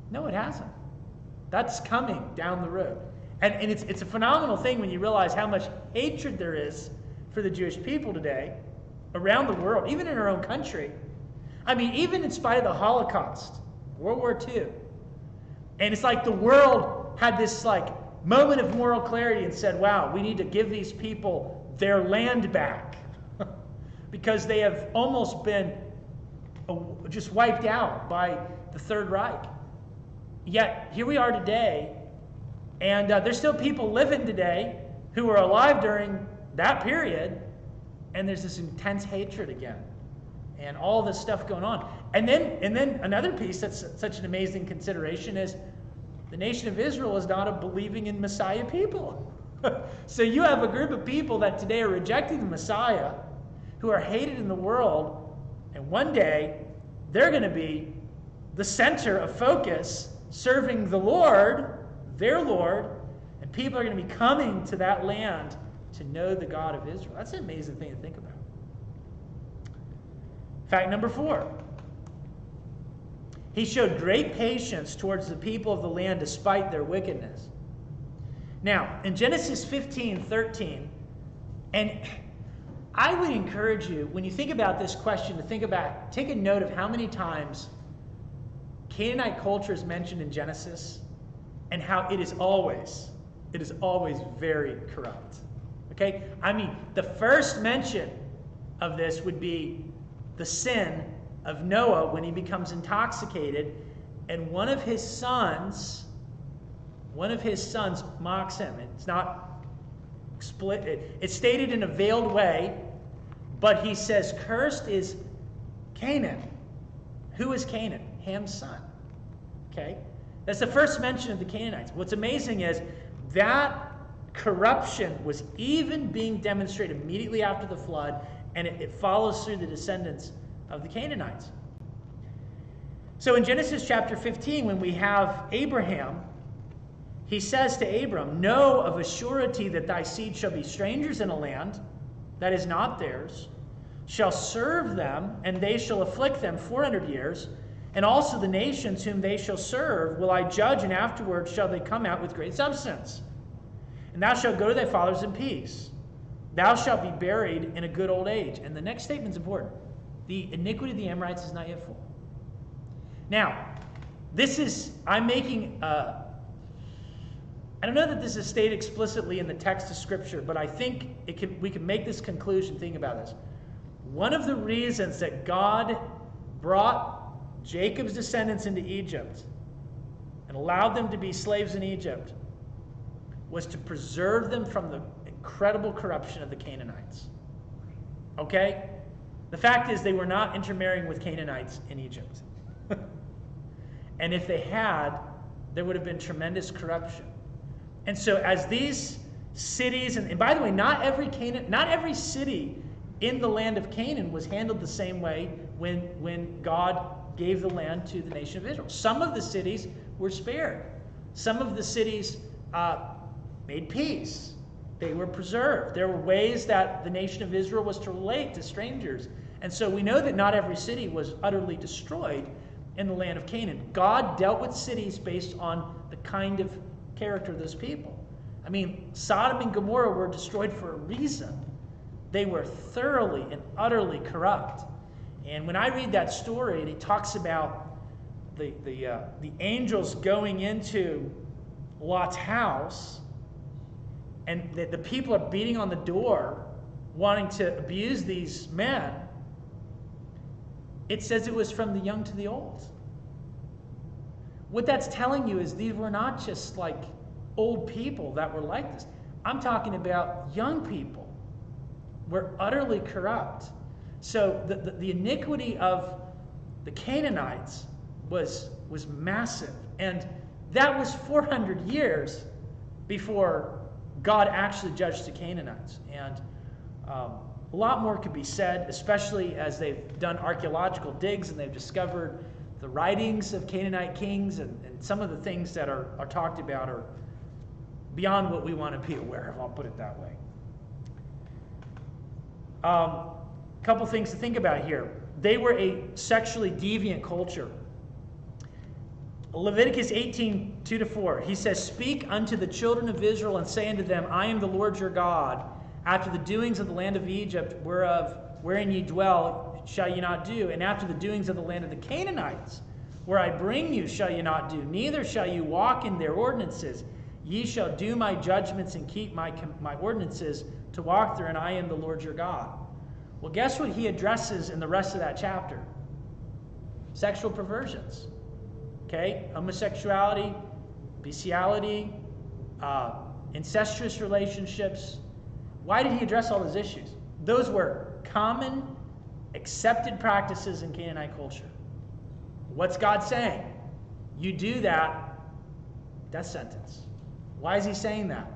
Speaker 1: No, it hasn't. That's coming down the road. And it's a phenomenal thing when you realize how much hatred there is for the Jewish people today around the world, even in our own country. I mean, even in spite of the Holocaust, World War II. And it's like the world had this moment of moral clarity and said, wow, we need to give these people their land back because they have almost been just wiped out by the Third Reich. Yet here we are today, and there's still people living today who were alive during that period, and there's this intense hatred again, and all this stuff going on. And then another piece that's such an amazing consideration is the nation of Israel is not a believing in Messiah people. So you have a group of people that today are rejecting the Messiah, who are hated in the world, and one day they're going to be the center of focus, serving the Lord, their Lord, and people are going to be coming to that land to know the God of Israel. That's an amazing thing to think about. Fact number 4. He showed great patience towards the people of the land despite their wickedness. Now, in Genesis 15:13, and I would encourage you, when you think about this question, to take a note of how many times Canaanite culture is mentioned in Genesis, and how it is always It is always very corrupt. Okay? I mean, the first mention of this would be the sin of Noah when he becomes intoxicated, and one of his sons mocks him. It's not split. It's stated in a veiled way, but he says, "Cursed is Canaan." Who is Canaan? Ham's son. Okay? That's the first mention of the Canaanites. What's amazing is that corruption was even being demonstrated immediately after the flood, and it follows through the descendants of the Canaanites. So in Genesis chapter 15, when we have Abraham, he says to Abram, "Know of a surety that thy seed shall be strangers in a land that is not theirs, shall serve them, and they shall afflict them 400 years. And also the nations whom they shall serve will I judge, and afterwards shall they come out with great substance. And thou shalt go to thy fathers in peace. Thou shalt be buried in a good old age." And the next statement is important. The iniquity of the Amorites is not yet full. Now, I'm making, I don't know that this is stated explicitly in the text of Scripture, but I think we can make this conclusion. Think about this. One of the reasons that God brought Jacob's descendants into Egypt and allowed them to be slaves in Egypt was to preserve them from the incredible corruption of the Canaanites. Okay? The fact is they were not intermarrying with Canaanites in Egypt. And if they had, there would have been tremendous corruption. And so as these cities, and by the way, not every city in the land of Canaan was handled the same way when God gave the land to the nation of Israel. Some of the cities were spared. Some of the cities made peace. They were preserved. There were ways that the nation of Israel was to relate to strangers. And so we know that not every city was utterly destroyed in the land of Canaan. God dealt with cities based on the kind of character of those people. I mean, Sodom and Gomorrah were destroyed for a reason. They were thoroughly and utterly corrupt. And when I read that story, and he talks about the angels going into Lot's house, and the people are beating on the door, wanting to abuse these men, it says it was from the young to the old. What that's telling you is these were not just like old people that were like this. I'm talking about young people were utterly corrupt. So the iniquity of the Canaanites was massive. And that was 400 years before God actually judged the Canaanites. And a lot more could be said, especially as they've done archaeological digs and they've discovered the writings of Canaanite kings, and some of the things that are talked about are beyond what we want to be aware of. I'll put it that way. Couple things to think about here. They were a sexually deviant culture. Leviticus 18:2-4. He says, "Speak unto the children of Israel, and say unto them, I am the Lord your God. After the doings of the land of Egypt, wherein ye dwell, shall ye not do. And after the doings of the land of the Canaanites, where I bring you, shall ye not do. Neither shall you walk in their ordinances. Ye shall do my judgments and keep my ordinances to walk there, and I am the Lord your God." Well, guess what he addresses in the rest of that chapter? Sexual perversions. Okay? Homosexuality, bestiality, incestuous relationships. Why did he address all those issues? Those were common, accepted practices in Canaanite culture. What's God saying? You do that, death sentence. Why is he saying that?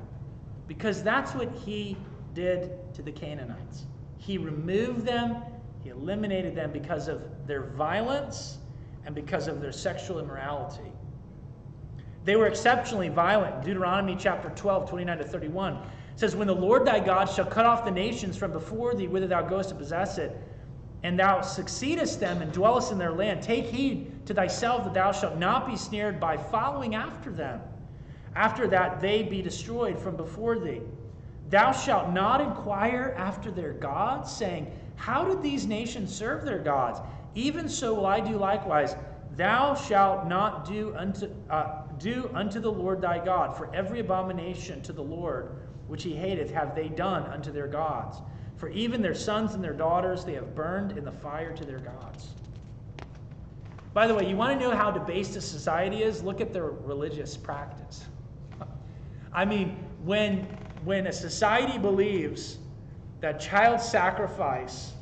Speaker 1: Because that's what he did to the Canaanites. He removed them, he eliminated them because of their violence and because of their sexual immorality. They were exceptionally violent. Deuteronomy chapter 12, 29-31 says, "When the Lord thy God shall cut off the nations from before thee, whither thou goest to possess it, and thou succeedest them and dwellest in their land, take heed to thyself that thou shalt not be snared by following after them. After that they be destroyed from before thee. Thou shalt not inquire after their gods, saying, How did these nations serve their gods? Even so will I do likewise. Thou shalt not do unto do unto the Lord thy God, for every abomination to the Lord which he hateth have they done unto their gods. For even their sons and their daughters they have burned in the fire to their gods. By the way, you want to know how debased a society is? Look at their religious practice. I mean, when a society believes that child sacrifice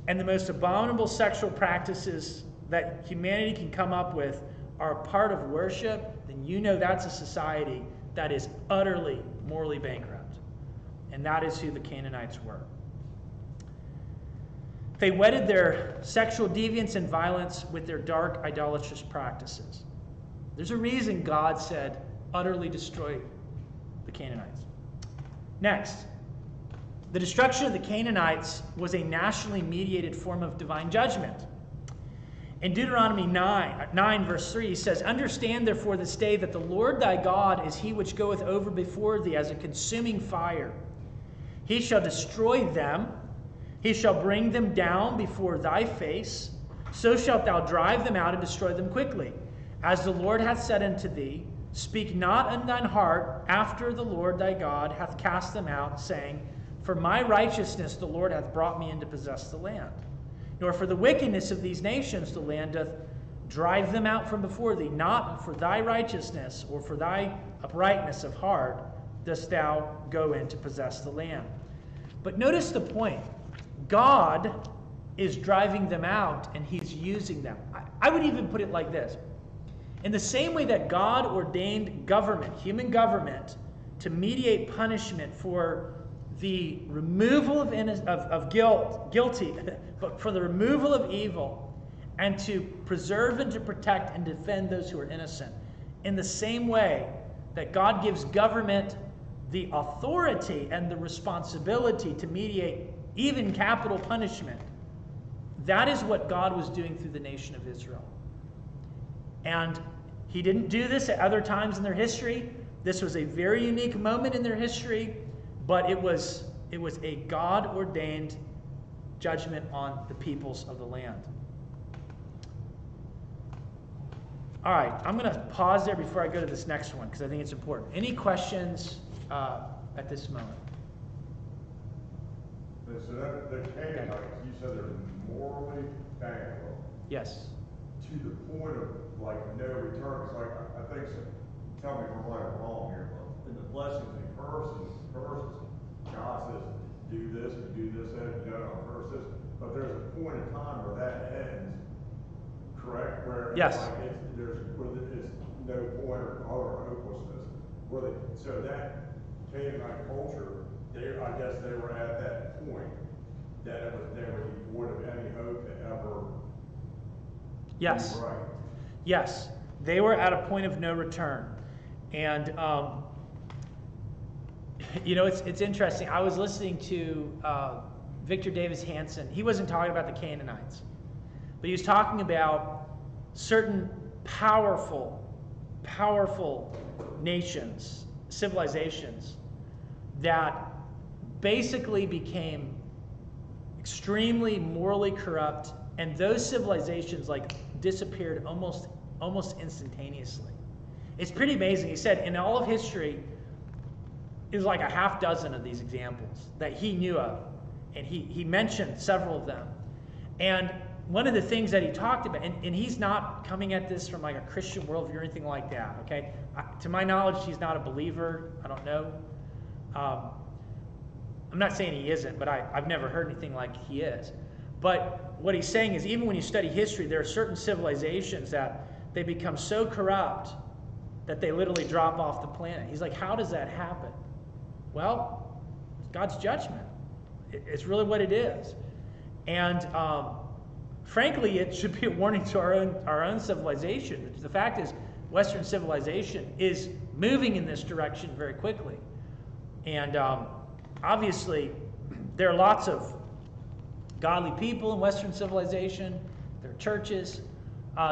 Speaker 1: and the most abominable sexual practices that humanity can come up with are a part of worship, then you know that's a society that is utterly morally bankrupt. And that is who the Canaanites were. They wedded their sexual deviance and violence with their dark idolatrous practices. There's a reason God said, utterly destroy the Canaanites. Next, the destruction of the Canaanites was a nationally mediated form of divine judgment. In Deuteronomy 9 verse 3, he says, Understand therefore this day that the Lord thy God is he which goeth over before thee as a consuming fire. He shall destroy them. He shall bring them down before thy face. So shalt thou drive them out and destroy them quickly. As the Lord hath said unto thee, speak not in thine heart after the Lord thy God hath cast them out, saying, For my righteousness the Lord hath brought me in to possess the land. Nor for the wickedness of these nations the land doth drive them out from before thee. Not for thy righteousness or for thy uprightness of heart dost thou go in to possess the land. But notice the point. God is driving them out and he's using them. I would even put it like this. In the same way that God ordained government, human government, to mediate punishment for the removal of guilty, but for the removal of evil, and to preserve and to protect and defend those who are innocent. In the same way that God gives government the authority and the responsibility to mediate even capital punishment, that is what God was doing through the nation of Israel. And he didn't do this at other times in their history. This was a very unique moment in their history, but it was a God-ordained judgment on the peoples of the land. All right, I'm going to pause there before I go to this next one because I think it's important. Any questions at this moment?
Speaker 2: So the Canaanites, you said they're morally bankrupt.
Speaker 1: Yes.
Speaker 2: To the point of like no return. It's like I think so. Tell me if I'm right or wrong here, but in the blessings and curses, God says do this, and do this, and you don't curse this. But there's a point in time where that ends, correct? Where
Speaker 1: yes.
Speaker 2: Like it's no point or hopelessness. So that Canaanite culture, I guess they were at that point that they were devoid of any hope to ever.
Speaker 1: Yes.
Speaker 2: Right.
Speaker 1: Yes. They were at a point of no return. And, it's interesting. I was listening to Victor Davis Hanson. He wasn't talking about the Canaanites, but he was talking about certain powerful nations, civilizations that basically became extremely morally corrupt, and those civilizations disappeared almost instantaneously. It's pretty amazing. He said in all of history, it was like a half dozen of these examples that he knew of, and he mentioned several of them. And one of the things that he talked about, and he's not coming at this from like a Christian worldview or anything like that, okay? To my knowledge, he's not a believer. I don't know. I'm not saying he isn't, but I've never heard anything like he is. But what he's saying is even when you study history, there are certain civilizations that they become so corrupt that they literally drop off the planet. He's like, how does that happen? Well, it's God's judgment. It's really what it is. And frankly, it should be a warning to our own civilization. The fact is, Western civilization is moving in this direction very quickly. And obviously, there are lots of godly people in Western civilization. There are churches.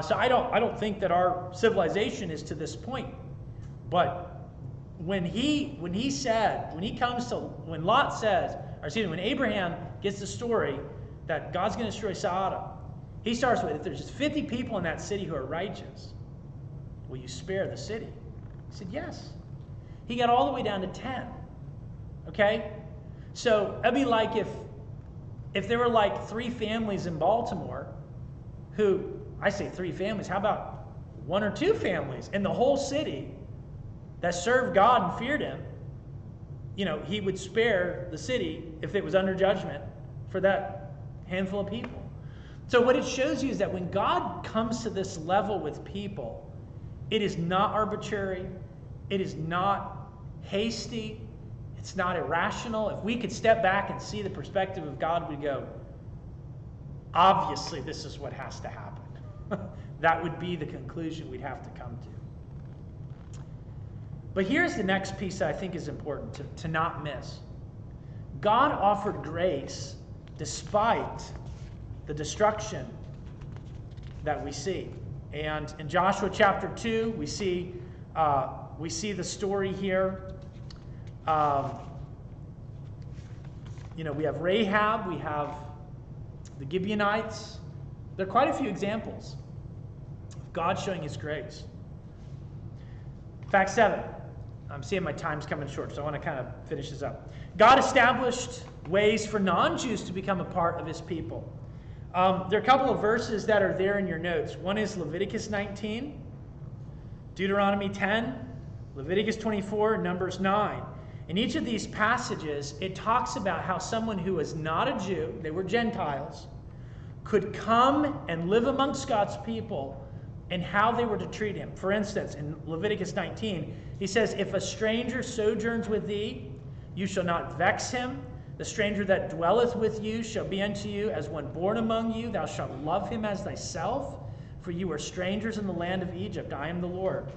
Speaker 1: So I don't think that our civilization is to this point. But when Abraham gets the story that God's going to destroy Sodom, he starts with, if there's just 50 people in that city who are righteous, will you spare the city? He said, yes. He got all the way down to 10. Okay? So it'd be like if there were like 3 families in Baltimore who, I say 3 families, how about 1 or 2 families in the whole city that served God and feared him? You know, he would spare the city if it was under judgment for that handful of people. So what it shows you is that when God comes to this level with people, it is not arbitrary, it is not hasty, it's not irrational. If we could step back and see the perspective of God, we'd go, obviously this is what has to happen. That would be the conclusion we'd have to come to. But here's the next piece that I think is important to not miss. God offered grace despite the destruction that we see. And in Joshua chapter 2, we see the story here. We have Rahab, we have the Gibeonites. There are quite a few examples of God showing his grace. Fact 7. I'm seeing my time's coming short, so I want to kind of finish this up. God established ways for non-Jews to become a part of his people. There are a couple of verses that are there in your notes. One is Leviticus 19, Deuteronomy 10, Leviticus 24, and Numbers 9. In each of these passages, it talks about how someone who was not a Jew, they were Gentiles, could come and live amongst God's people and how they were to treat him. For instance, in Leviticus 19, he says, if a stranger sojourns with thee, you shall not vex him. The stranger that dwelleth with you shall be unto you as one born among you. Thou shalt love him as thyself, for you are strangers in the land of Egypt. I am the Lord.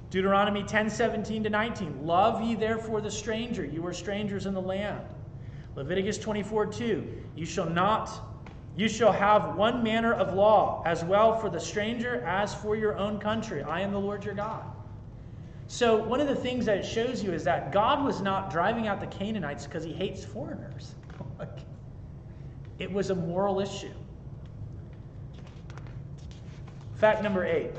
Speaker 1: Deuteronomy 10:17-19. Love ye therefore the stranger. You are strangers in the land. Leviticus 24:2. You shall have one manner of law, as well for the stranger as for your own country. I am the Lord your God. So one of the things that it shows you is that God was not driving out the Canaanites because he hates foreigners. It was a moral issue. Fact number 8.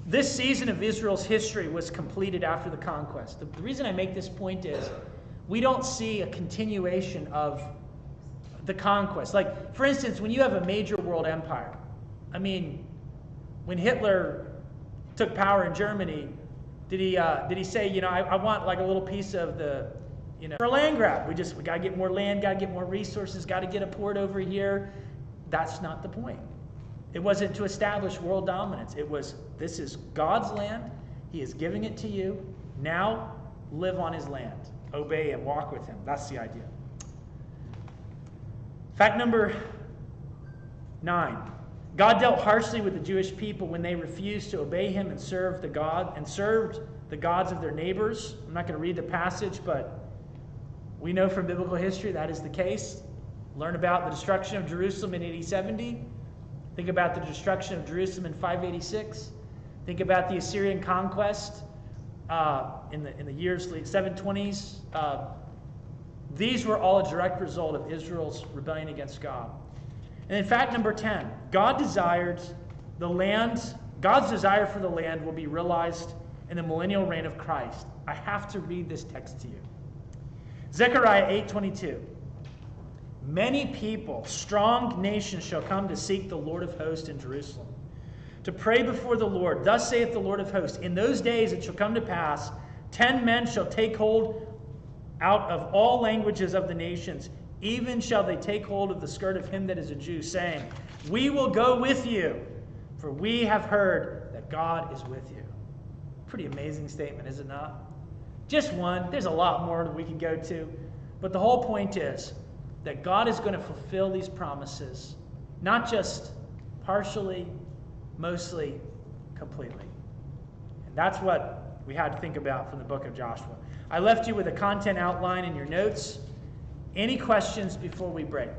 Speaker 1: This season of Israel's history was completed after the conquest. The reason I make this point is we don't see a continuation of the conquest. Like, for instance, when you have a major world empire, I mean, when Hitler took power in Germany, did he say, I want like a little piece of the, for a land grab? We got to get more land, got to get more resources, got to get a port over here. That's not the point. It wasn't to establish world dominance. It was, this is God's land. He is giving it to you. Now live on his land. Obey him. Walk with him. That's the idea. Fact number 9. God dealt harshly with the Jewish people when they refused to obey him and served the gods of their neighbors. I'm not going to read the passage, but we know from biblical history that is the case. Learn about the destruction of Jerusalem in AD 70. Think about the destruction of Jerusalem in 586. Think about the Assyrian conquest in the years 720s. These were all a direct result of Israel's rebellion against God. And in fact, number 10, God's desire for the land will be realized in the millennial reign of Christ. I have to read this text to you. Zechariah 8:22. Many people, strong nations shall come to seek the Lord of hosts in Jerusalem, to pray before the Lord. Thus saith the Lord of hosts, in those days it shall come to pass, 10 men shall take hold out of all languages of the nations, even shall they take hold of the skirt of him that is a Jew, saying, we will go with you, for we have heard that God is with you. Pretty amazing statement, is it not? Just one. There's a lot more that we can go to. But the whole point is that God is going to fulfill these promises, not just partially, mostly, completely. And that's what we had to think about from the book of Joshua. I left you with a content outline in your notes. Any questions before we break?